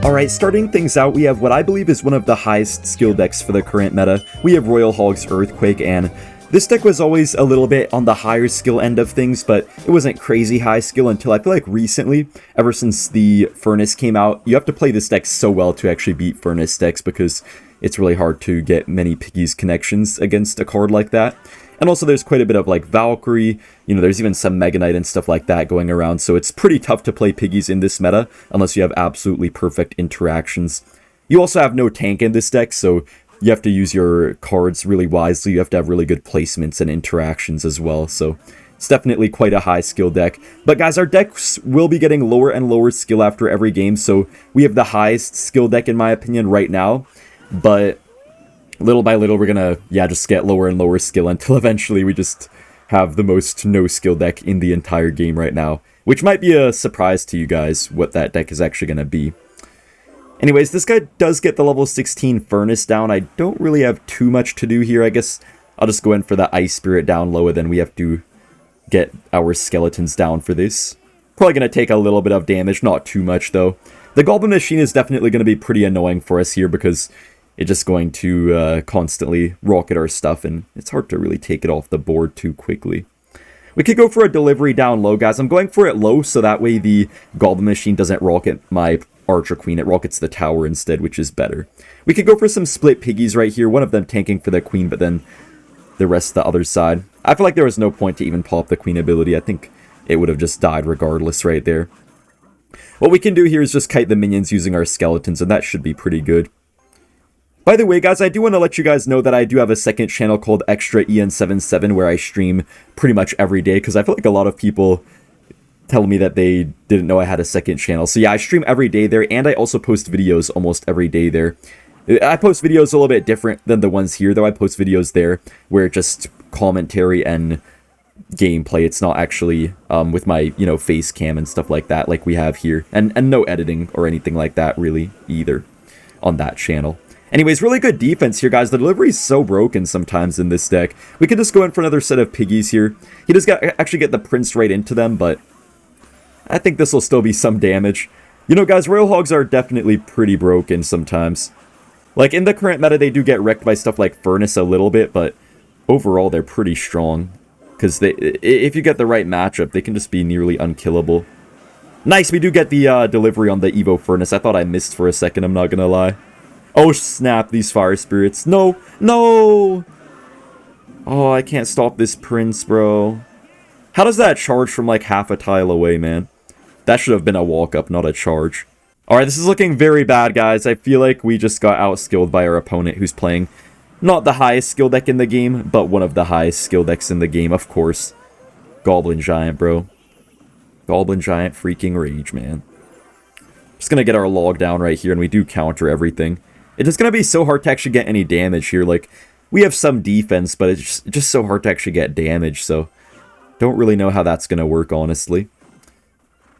Alright, starting things out, we have what I believe is one of the highest skill decks for the current meta. We have Royal Hogs Earthquake, and this deck was always a little bit on the higher skill end of things, but it wasn't crazy high skill until I feel like recently, ever since the Furnace came out. You have to play this deck so well to actually beat Furnace decks, because it's really hard to get many Piggies connections against a card like that. And also there's quite a bit of like Valkyrie, you know, there's even some Mega Knight and stuff like that going around, so it's pretty tough to play Piggies in this meta, unless you have absolutely perfect interactions. You also have no tank in this deck, so you have to use your cards really wisely. You have to have really good placements and interactions as well, so it's definitely quite a high skill deck. But guys, our decks will be getting lower and lower skill after every game, so we have the highest skill deck in my opinion right now, but little by little, we're gonna, just get lower and lower skill until eventually we just have the most no-skill deck in the entire game right now. Which might be a surprise to you guys, what that deck is actually gonna be. Anyways, this guy does get the level 16 Furnace down. I don't really have too much to do here. I guess I'll just go in for the Ice Spirit down low, and then we have to get our skeletons down for this. Probably gonna take a little bit of damage, not too much though. The Goblin Machine is definitely gonna be pretty annoying for us here, because it's just going to constantly rocket our stuff, and it's hard to really take it off the board too quickly. We could go for a delivery down low, guys. I'm going for it low, so that way the Goblin Machine doesn't rocket my Archer Queen. It rockets the tower instead, which is better. We could go for some split Piggies right here, one of them tanking for the Queen, but then the rest the other side. I feel like there was no point to even pop the Queen ability. I think it would have just died regardless right there. What we can do here is just kite the minions using our skeletons, and that should be pretty good. By the way, guys, I do want to let you guys know that I do have a second channel called Extra EN77 where I stream pretty much every day, because I feel like a lot of people tell me that they didn't know I had a second channel. So yeah, I stream every day there, and I also post videos almost every day there. I post videos a little bit different than the ones here, though. I post videos there where it's just commentary and gameplay. It's not actually with my, face cam and stuff like that like we have here. And no editing or anything like that really either on that channel. Anyways, really good defense here, guys. The delivery is so broken sometimes in this deck. We can just go in for another set of Piggies here. He does actually get the Prince right into them, but I think this will still be some damage. You know, guys, Royal Hogs are definitely pretty broken sometimes. Like, in the current meta, they do get wrecked by stuff like Furnace a little bit, but overall, they're pretty strong. Because if you get the right matchup, they can just be nearly unkillable. Nice, we do get the delivery on the Evo Furnace. I thought I missed for a second, I'm not gonna lie. Oh, snap, these fire spirits. No, no! Oh, I can't stop this Prince, bro. How does that charge from like half a tile away, man? That should have been a walk-up, not a charge. Alright, this is looking very bad, guys. I feel like we just got outskilled by our opponent, who's playing not the highest skill deck in the game, but one of the highest skill decks in the game, of course. Goblin Giant, bro. Goblin Giant freaking rage, man. Just gonna get our log down right here, and we do counter everything. It's just going to be so hard to actually get any damage here. Like, we have some defense, but it's just so hard to actually get damage, so don't really know how that's going to work, honestly.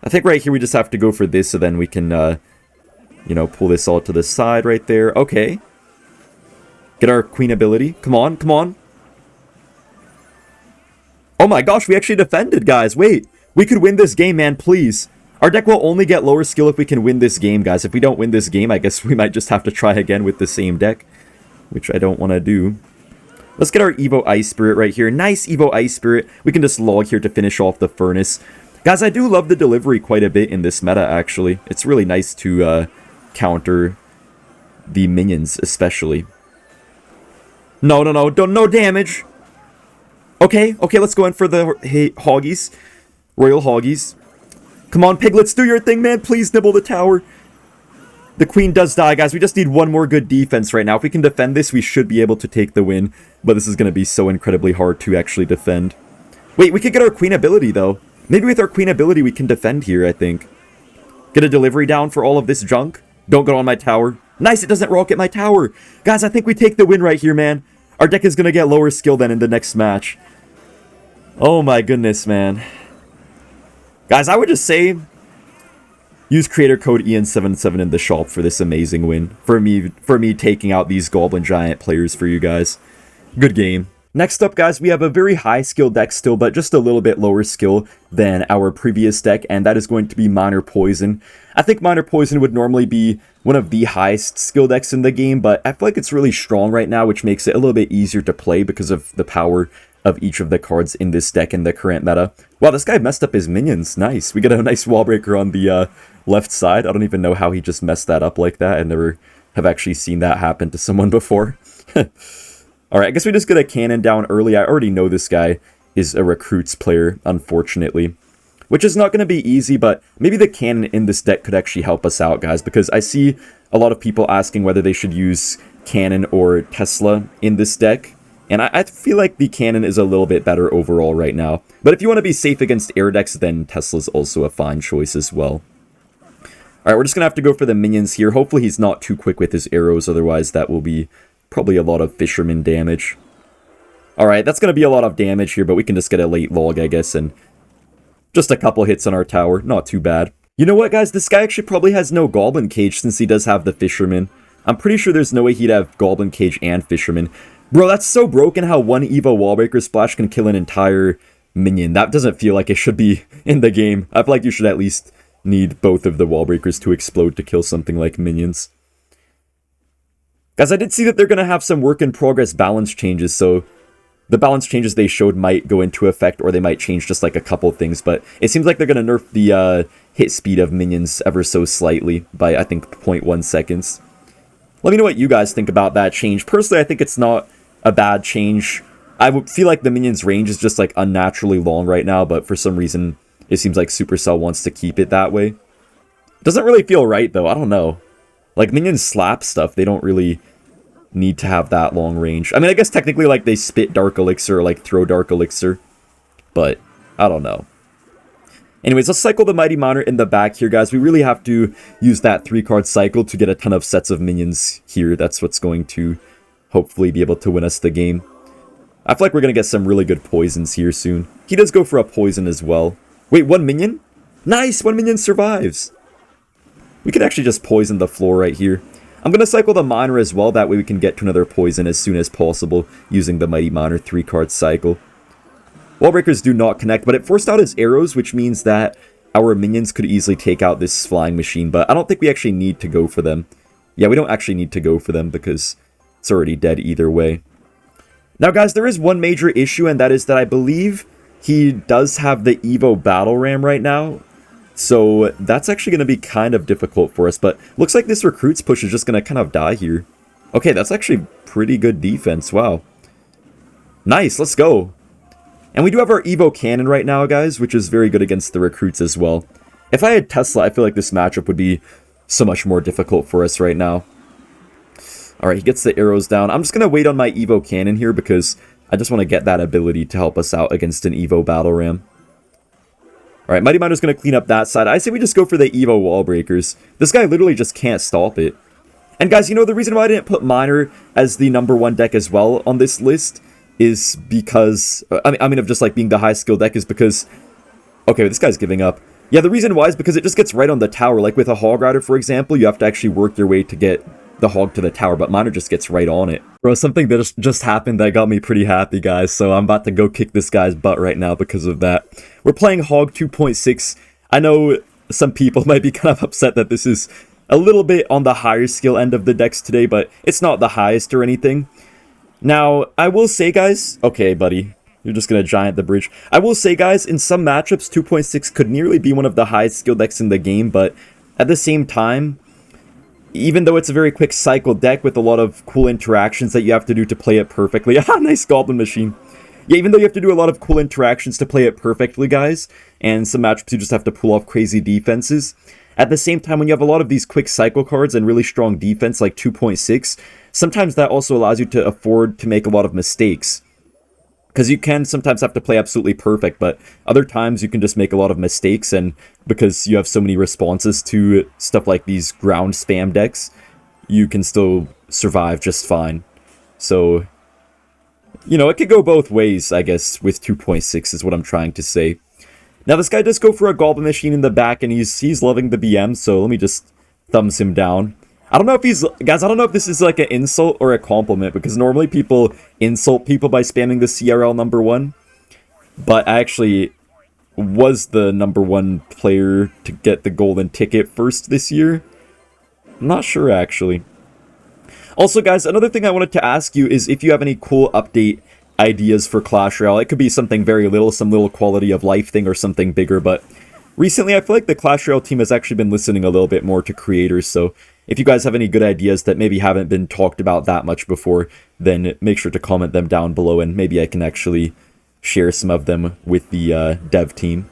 I think right here we just have to go for this, so then we can, pull this all to the side right there. Okay. Get our Queen ability. Come on, come on. Oh my gosh, we actually defended, guys. Wait, we could win this game, man, please. Our deck will only get lower skill if we can win this game, guys. If we don't win this game, I guess we might just have to try again with the same deck, which I don't want to do. Let's get our Evo Ice Spirit right here. Nice Evo Ice Spirit. We can just log here to finish off the Furnace. Guys, I do love the delivery quite a bit in this meta, actually. It's really nice to counter the minions, especially. No, no, no. No damage. Okay, let's go in for the Hoggies. Royal Hoggies. Come on, Piglets, do your thing, man. Please nibble the tower. The Queen does die, guys. We just need one more good defense right now. If we can defend this, we should be able to take the win. But this is going to be so incredibly hard to actually defend. Wait, we could get our Queen ability, though. Maybe with our Queen ability, we can defend here, I think. Get a delivery down for all of this junk. Don't go on my tower. Nice, it doesn't rocket my tower. Guys, I think we take the win right here, man. Our deck is going to get lower skill then in the next match. Oh my goodness, man. Guys, I would just say, use creator code EN77 in the shop for this amazing win. For me taking out these Goblin Giant players for you guys. Good game. Next up, guys, we have a very high skill deck still, but just a little bit lower skill than our previous deck, and that is going to be Minor Poison. I think Minor Poison would normally be one of the highest skill decks in the game, but I feel like it's really strong right now, which makes it a little bit easier to play because of the power of each of the cards in this deck in the current meta. Wow, this guy messed up his minions. Nice. We got a nice wall breaker on the left side. I don't even know how he just messed that up like that. I never have actually seen that happen to someone before. Alright, I guess we just get a cannon down early. I already know this guy is a recruits player, unfortunately. Which is not going to be easy, but maybe the cannon in this deck could actually help us out, guys. Because I see a lot of people asking whether they should use cannon or Tesla in this deck. And I feel like the cannon is a little bit better overall right now. But if you want to be safe against air decks, then Tesla's also a fine choice as well. Alright, we're just going to have to go for the minions here. Hopefully he's not too quick with his arrows, otherwise that will be probably a lot of fisherman damage. Alright, that's going to be a lot of damage here, but we can just get a late log, I guess, and just a couple hits on our tower. Not too bad. You know what, guys? This guy actually probably has no goblin cage since he does have the fisherman. I'm pretty sure there's no way he'd have goblin cage and fisherman. Bro, that's so broken how one Evo Wallbreaker Splash can kill an entire minion. That doesn't feel like it should be in the game. I feel like you should at least need both of the Wallbreakers to explode to kill something like minions. Guys, I did see that they're going to have some work-in-progress balance changes, so the balance changes they showed might go into effect, or they might change just like a couple things, but it seems like they're going to nerf the hit speed of minions ever so slightly by, I think, 0.1 seconds. Let me know what you guys think about that change. Personally, I think it's not a bad change. I would feel like the minions' range is just like unnaturally long right now, but for some reason, it seems like Supercell wants to keep it that way. Doesn't really feel right, though. I don't know. Like, minions slap stuff. They don't really need to have that long range. I mean, I guess technically, like, they spit Dark Elixir or, like, throw Dark Elixir. But, I don't know. Anyways, let's cycle the Mighty Miner in the back here, guys. We really have to use that 3-card cycle to get a ton of sets of minions here. That's what's going to hopefully be able to win us the game. I feel like we're going to get some really good poisons here soon. He does go for a poison as well. Wait, 1 minion? Nice! 1 minion survives! We could actually just poison the floor right here. I'm going to cycle the Miner as well, that way we can get to another poison as soon as possible using the Mighty Miner 3-card cycle. Wallbreakers do not connect, but it forced out his arrows, which means that our minions could easily take out this flying machine, but I don't think we actually need to go for them. Yeah, we don't actually need to go for them because it's already dead either way. Now, guys, there is one major issue, and that is that I believe he does have the Evo Battle Ram right now. So that's actually going to be kind of difficult for us, but looks like this recruits push is just going to kind of die here. Okay, that's actually pretty good defense. Wow. Nice, let's go. And we do have our Evo Cannon right now, guys, which is very good against the recruits as well. If I had Tesla, I feel like this matchup would be so much more difficult for us right now. Alright, he gets the arrows down. I'm just going to wait on my Evo Cannon here because I just want to get that ability to help us out against an Evo Battle Ram. Alright, Mighty Miner's going to clean up that side. I say we just go for the Evo Wall Breakers. This guy literally just can't stop it. And guys, you know, the reason why I didn't put Miner as the #1 deck as well on this list is because, I mean of just like being the high skill deck is because, okay, this guy's giving up. Yeah, the reason why is because it just gets right on the tower. Like with a Hog Rider, for example, you have to actually work your way to get the Hog to the tower, but Miner just gets right on it. Bro, something that just happened that got me pretty happy, guys, so I'm about to go kick this guy's butt right now because of that. We're playing Hog 2.6. I know some people might be kind of upset that this is a little bit on the higher skill end of the decks today, but it's not the highest or anything. Now, I will say, guys, okay, buddy, you're just gonna giant the bridge. I will say, guys, in some matchups, 2.6 could nearly be one of the highest skill decks in the game, but at the same time, even though it's a very quick cycle deck with a lot of cool interactions that you have to do to play it perfectly. Ah, nice Goblin Machine. Yeah, even though you have to do a lot of cool interactions to play it perfectly, guys, and some matchups you just have to pull off crazy defenses, at the same time, when you have a lot of these quick cycle cards and really strong defense like 2.6, sometimes that also allows you to afford to make a lot of mistakes. Because you can sometimes have to play absolutely perfect, but other times you can just make a lot of mistakes, and because you have so many responses to stuff like these ground spam decks, you can still survive just fine. So, you know, it could go both ways, I guess, with 2.6 is what I'm trying to say. Now, this guy does go for a Goblin Machine in the back, and he's loving the BM, so let me just thumbs him down. I don't know if he's... Guys, I don't know if this is like an insult or a compliment, because normally people insult people by spamming the CRL #1. But I actually was the #1 player to get the golden ticket first this year. I'm not sure, actually. Also, guys, another thing I wanted to ask you is if you have any cool update ideas for Clash Royale. It could be something very little, some little quality of life thing, or something bigger, but recently I feel like the Clash Royale team has actually been listening a little bit more to creators, so if you guys have any good ideas that maybe haven't been talked about that much before, then make sure to comment them down below, and maybe I can actually share some of them with the dev team.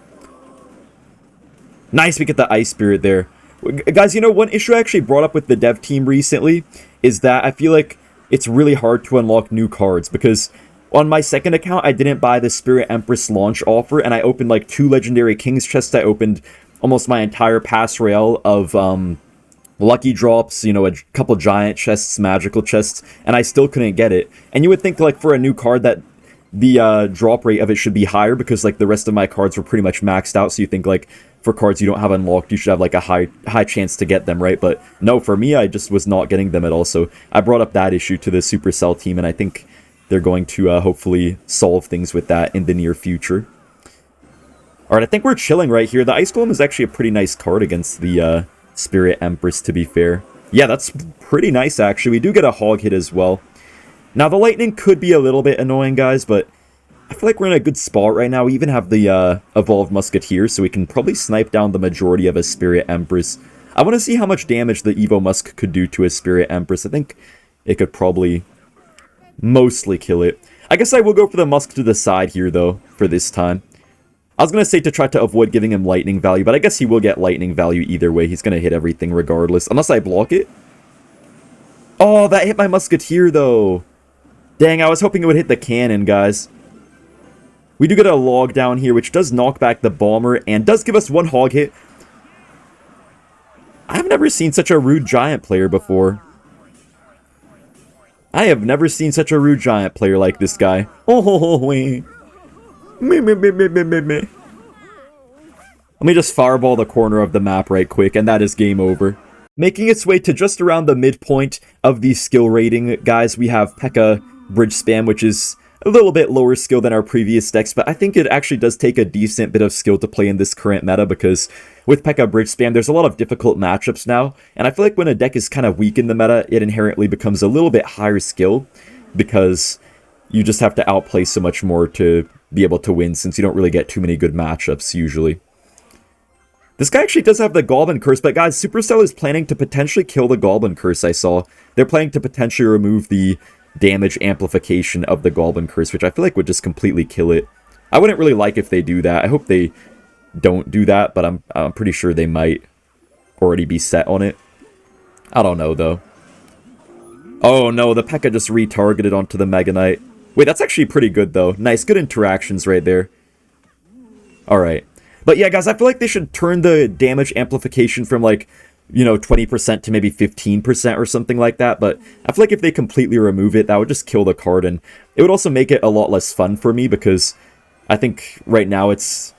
Nice, we get the Ice Spirit there. Guys, you know, one issue I actually brought up with the dev team recently is that I feel like it's really hard to unlock new cards, because on my second account, I didn't buy the Spirit Empress launch offer, and I opened like 2 Legendary King's chests. I opened almost my entire Pass Royale of lucky drops, you know, a couple giant chests, magical chests, and I still couldn't get it. And you would think, like, for a new card that the drop rate of it should be higher, because, like, the rest of my cards were pretty much maxed out, so you think, like, for cards you don't have unlocked, you should have, like, a high chance to get them, right? But no, for me, I just was not getting them at all, so I brought up that issue to the Supercell team, and I think they're going to hopefully solve things with that in the near future. Alright, I think we're chilling right here. The Ice Golem is actually a pretty nice card against the Spirit Empress, to be fair. Yeah, that's pretty nice, actually. We do get a Hog hit as well. Now, the Lightning could be a little bit annoying, guys, but I feel like we're in a good spot right now. We even have the Evolved Musketeer, so we can probably snipe down the majority of a Spirit Empress. I want to see how much damage the Evo Musk could do to a Spirit Empress. I think it could probably mostly kill it. I guess I will go for the Musk to the side here, though, for this time. I was going to say to try to avoid giving him lightning value, but I guess he will get lightning value either way. He's going to hit everything regardless, unless I block it. Oh, that hit my Musketeer, though. Dang, I was hoping it would hit the cannon, guys. We do get a log down here, which does knock back the Bomber, and does give us 1 Hog hit. I've never seen such a rude giant player before. I have never seen such a rude giant player like this guy. Oh, wait. Me. Let me just fireball the corner of the map right quick, and that is game over. Making its way to just around the midpoint of the skill rating, guys, we have Pekka Bridge Spam, which is a little bit lower skill than our previous decks, but I think it actually does take a decent bit of skill to play in this current meta, because with Pekka Bridge Spam, there's a lot of difficult matchups now, and I feel like when a deck is kind of weak in the meta, it inherently becomes a little bit higher skill, because you just have to outplay so much more to be able to win, since you don't really get too many good matchups, usually. This guy actually does have the Goblin Curse, but guys, Supercell is planning to potentially kill the Goblin Curse, I saw. They're planning to potentially remove the damage amplification of the Goblin Curse, which I feel like would just completely kill it. I wouldn't really like if they do that. I hope they don't do that, but I'm pretty sure they might already be set on it. I don't know, though. Oh, no, the Pekka just retargeted onto the Mega Knight. Wait, that's actually pretty good, though. Nice, good interactions right there. Alright. But yeah, guys, I feel like they should turn the damage amplification from, like, you know, 20% to maybe 15% or something like that, but I feel like if they completely remove it, that would just kill the card, and it would also make it a lot less fun for me, because I think right now it's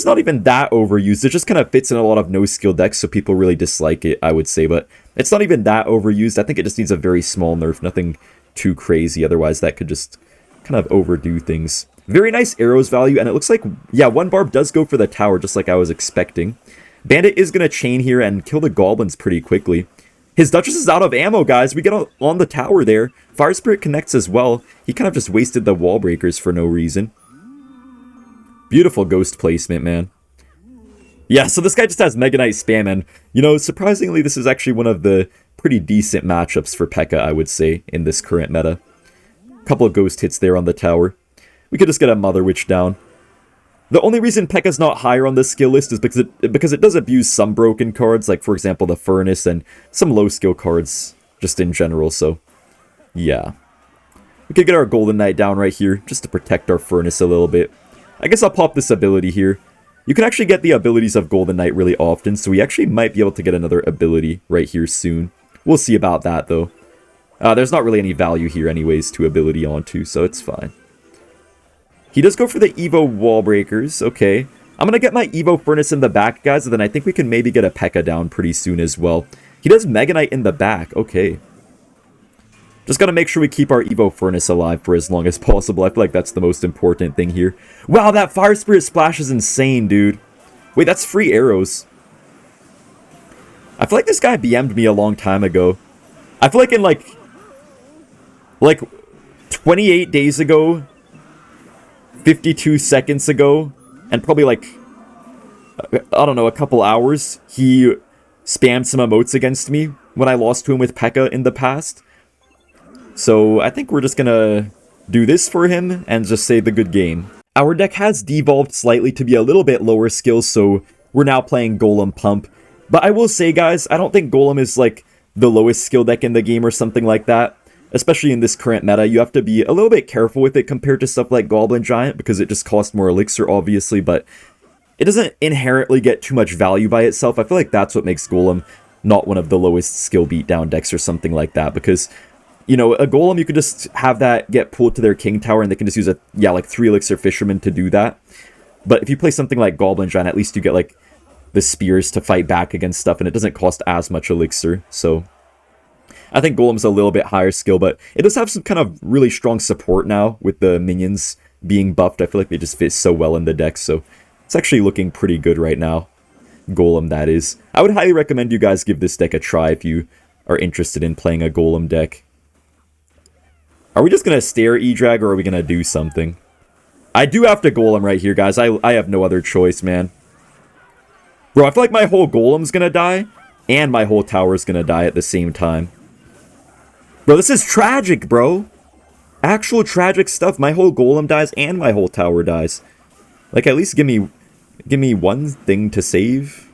not even that overused. It just kind of fits in a lot of no-skill decks, so people really dislike it, I would say, but it's not even that overused. I think it just needs a very small nerf, nothing too crazy, otherwise that could just kind of overdo things. Very nice arrows value, and it looks like, yeah, 1 barb does go for the tower, just like I was expecting. Bandit is going to chain here and kill the goblins pretty quickly. His Duchess is out of ammo, guys. We get on the tower there. Fire Spirit connects as well. He kind of just wasted the wall breakers for no reason. Beautiful ghost placement, man. Yeah, so this guy just has Mega Knight spam, and, you know, surprisingly, this is actually one of the pretty decent matchups for Pekka, I would say, in this current meta. Couple of ghost hits there on the tower. We could just get a Mother Witch down. The only reason Pekka's not higher on this skill list is because it does abuse some broken cards, like, for example, the Furnace, and some low-skill cards, just in general, so, yeah. We could get our Golden Knight down right here, just to protect our Furnace a little bit. I guess I'll pop this ability here. You can actually get the abilities of Golden Knight really often, so we actually might be able to get another ability right here soon. We'll see about that, though. There's not really any value here anyways to ability onto, so it's fine. He does go for the Evo Wall Breakers, okay. I'm going to get my Evo Furnace in the back, guys, and then I think we can maybe get a Pekka down pretty soon as well. He does Mega Knight in the back. Okay. Just gotta make sure we keep our Evo Furnace alive for as long as possible. I feel like that's the most important thing here. Wow, that Fire Spirit Splash is insane, dude. Wait, that's free arrows. I feel like this guy BM'd me a long time ago. I feel like in like 28 days ago, 52 seconds ago, and probably like, I don't know, a couple hours, he spammed some emotes against me when I lost to him with Pekka in the past. So I think we're just gonna do this for him and just say the good game. Our deck has devolved slightly to be a little bit lower skill, so we're now playing Golem Pump. But I will say, guys, I don't think Golem is like the lowest skill deck in the game or something like that. Especially in this current meta, you have to be a little bit careful with it compared to stuff like Goblin Giant, because it just costs more elixir, obviously, but it doesn't inherently get too much value by itself. I feel like that's what makes Golem not one of the lowest skill beatdown decks or something like that, because, you know, a Golem, you could just have that get pulled to their King Tower, and they can just use a, like 3 Elixir Fisherman to do that. But if you play something like Goblin Giant, at least you get, like, the spears to fight back against stuff, and it doesn't cost as much elixir, so I think Golem's a little bit higher skill, but it does have some kind of really strong support now with the minions being buffed. I feel like they just fit so well in the deck, so it's actually looking pretty good right now. Golem, that is. I would highly recommend you guys give this deck a try if you are interested in playing a Golem deck. Are we just going to stare E-Drag, or are we going to do something? I do have to Golem right here, guys. I have no other choice, man. Bro, I feel like my whole Golem's going to die, and my whole tower's going to die at the same time. Bro, this is tragic, bro. Actual tragic stuff. My whole Golem dies and my whole tower dies. Like, at least give me one thing to save.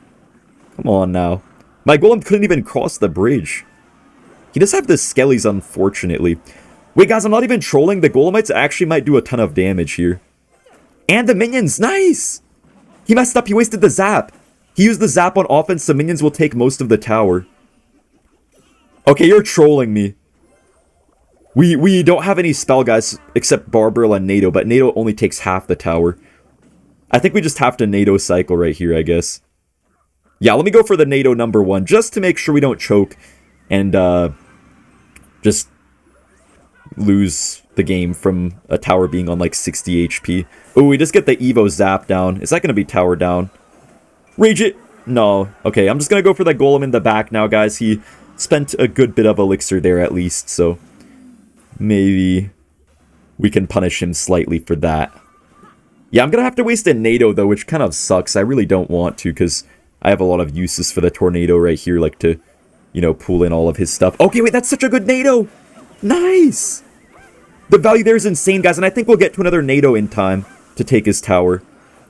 Come on now. My Golem couldn't even cross the bridge. He does have the Skellies, unfortunately. Wait, guys, I'm not even trolling. The Golemites actually might do a ton of damage here. And the minions, nice! He messed up. He wasted the zap. He used the zap on offense, so minions will take most of the tower. Okay, you're trolling me. We don't have any spell, guys, except Barbarrel and NATO, but NATO only takes half the tower. I think we just have to NATO cycle right here, I guess. Yeah, let me go for the NATO #1, just to make sure we don't choke and just lose the game from a tower being on like 60 HP. Oh, we just get the Evo zap down. Is that going to be tower down? Rage it! No. Okay, I'm just going to go for the Golem in the back now, guys. He spent a good bit of elixir there at least, so maybe we can punish him slightly for that. Yeah, I'm going to have to waste a NATO, though, which kind of sucks. I really don't want to, because I have a lot of uses for the Tornado right here, like to, you know, pull in all of his stuff. Okay, wait, that's such a good NATO! Nice! The value there is insane, guys, and I think we'll get to another NATO in time to take his tower.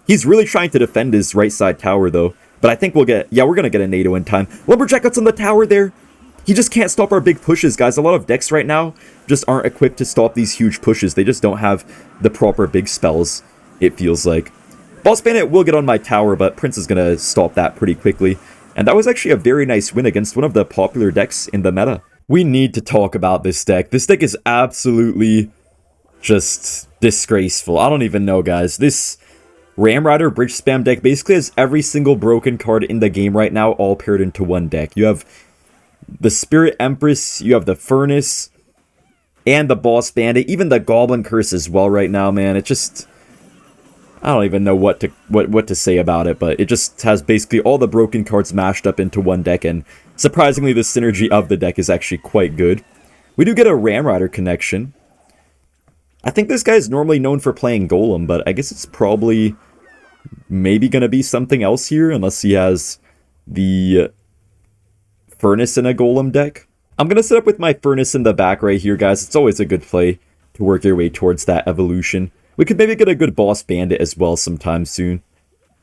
He's really trying to defend his right side tower, though. But I think we'll get... Yeah, we're going to get a NATO in time. Lumberjack gets on the tower there. He just can't stop our big pushes, guys. A lot of decks right now just aren't equipped to stop these huge pushes. They just don't have the proper big spells, it feels like. Boss Bandit will get on my tower, but Prince is going to stop that pretty quickly. And that was actually a very nice win against one of the popular decks in the meta. We need to talk about this deck. This deck is absolutely just disgraceful. I don't even know, guys. This Ram Rider Bridge Spam deck basically has every single broken card in the game right now all paired into one deck. You have the Spirit Empress, you have the Furnace, and the Boss Bandit, even the Goblin Curse as well right now, man. It just... I don't even know what to say about it, but it just has basically all the broken cards mashed up into one deck, and surprisingly, the synergy of the deck is actually quite good. We do get a Ram Rider connection. I think this guy is normally known for playing Golem, but I guess it's probably maybe going to be something else here, unless he has the Furnace in a Golem deck. I'm going to set up with my Furnace in the back right here, guys. It's always a good play to work your way towards that evolution. We could maybe get a good Boss Bandit as well sometime soon.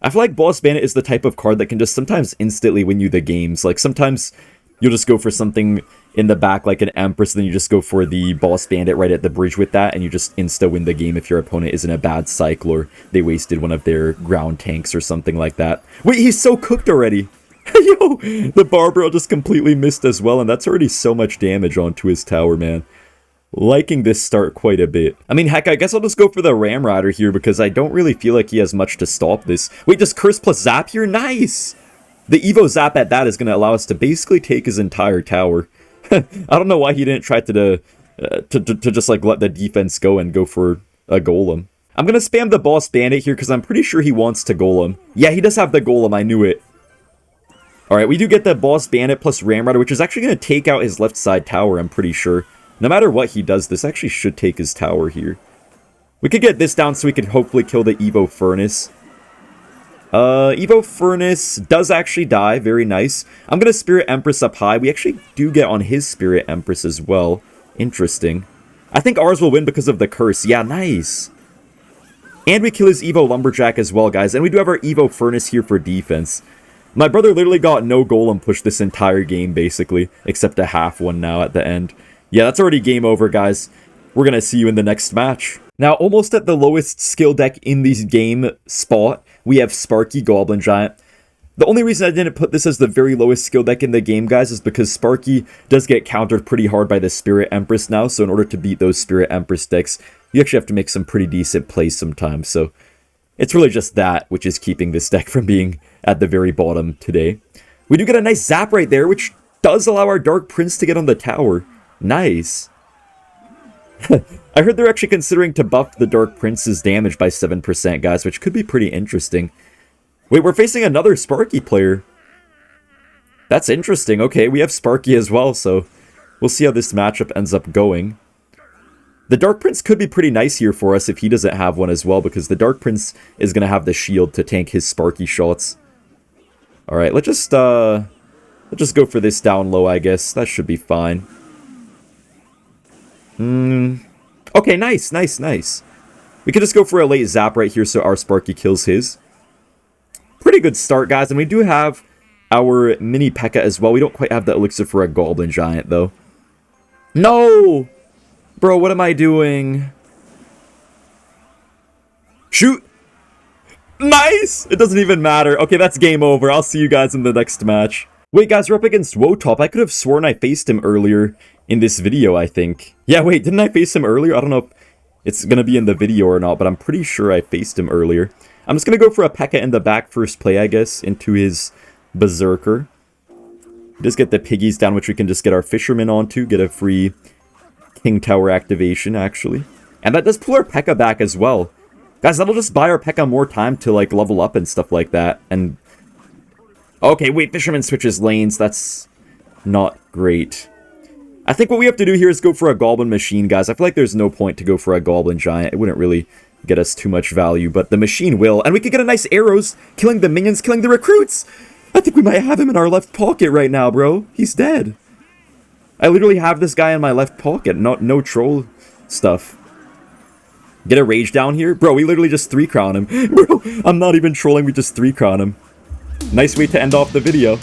I feel like Boss Bandit is the type of card that can just sometimes instantly win you the games. Like, sometimes you'll just go for something in the back like an Empress, and then you just go for the Boss Bandit right at the bridge with that, and you just insta-win the game if your opponent is in a bad cycle or they wasted one of their ground tanks or something like that. Wait, he's so cooked already! Yo! The Barbarrel just completely missed as well, and that's already so much damage onto his tower, man. Liking this start quite a bit. I mean, heck, I guess I'll just go for the Ram Rider here because I don't really feel like he has much to stop this. Wait, does Curse plus Zap here? Nice! The Evo Zap at that is going to allow us to basically take his entire tower. I don't know why he didn't try to just like let the defense go and go for a Golem. I'm going to spam the Boss Bandit here because I'm pretty sure he wants to Golem. Yeah, he does have the Golem, I knew it. Alright, we do get the Boss Bandit plus Ramrider, which is actually going to take out his left side tower, I'm pretty sure. No matter what he does, this actually should take his tower here. We could get this down so we could hopefully kill the Evo Furnace. Evo Furnace does actually die. Very nice. I'm going to Spirit Empress up high. We actually do get on his Spirit Empress as well. Interesting. I think ours will win because of the curse. Yeah, nice. And we kill his Evo Lumberjack as well, guys. And we do have our Evo Furnace here for defense. My brother literally got no Golem push this entire game, basically. Except a half one now at the end. Yeah, that's already game over, guys. We're going to see you in the next match. Now, almost at the lowest skill deck in this game spot, we have Sparky Goblin Giant. The only reason I didn't put this as the very lowest skill deck in the game, guys, is because Sparky does get countered pretty hard by the Spirit Empress now, so in order to beat those Spirit Empress decks, you actually have to make some pretty decent plays sometimes, so it's really just that which is keeping this deck from being at the very bottom today. We do get a nice zap right there, which does allow our Dark Prince to get on the tower. Nice. I heard they're actually considering to buff the Dark Prince's damage by 7%, guys, which could be pretty interesting. Wait, we're facing another Sparky player. That's interesting. Okay, we have Sparky as well, so we'll see how this matchup ends up going. The Dark Prince could be pretty nice here for us if he doesn't have one as well, because the Dark Prince is going to have the shield to tank his Sparky shots. Alright, let's just go for this down low, I guess. That should be fine. Okay, nice. We could just go for a late zap right here so our Sparky kills his. Pretty good start, guys, and we do have our mini Pekka as well. We don't quite have the elixir for a Goblin Giant, though. No! Bro, what am I doing? Shoot! Nice! It doesn't even matter. Okay, that's game over. I'll see you guys in the next match. Wait, guys, we're up against Wotop. I could have sworn I faced him earlier in this video, I think. Yeah, wait, didn't I face him earlier? I don't know if it's going to be in the video or not, but I'm pretty sure I faced him earlier. I'm just going to go for a Pekka in the back first play, I guess, into his Berserker. Just get the piggies down, which we can just get our Fisherman onto, get a free King Tower activation, actually. And that does pull our Pekka back as well. Guys, that'll just buy our Pekka more time to, like, level up and stuff like that. And okay, wait, Fisherman switches lanes. That's not great. I think what we have to do here is go for a Goblin Machine, guys. I feel like there's no point to go for a Goblin Giant. It wouldn't really get us too much value, but the Machine will. And we could get a nice arrows, killing the minions, killing the recruits. I think we might have him in our left pocket right now, bro. He's dead. I literally have this guy in my left pocket. No troll stuff. Get a rage down here? Bro, we literally just 3-crown him. Bro, I'm not even trolling, we just 3-crown him. Nice way to end off the video.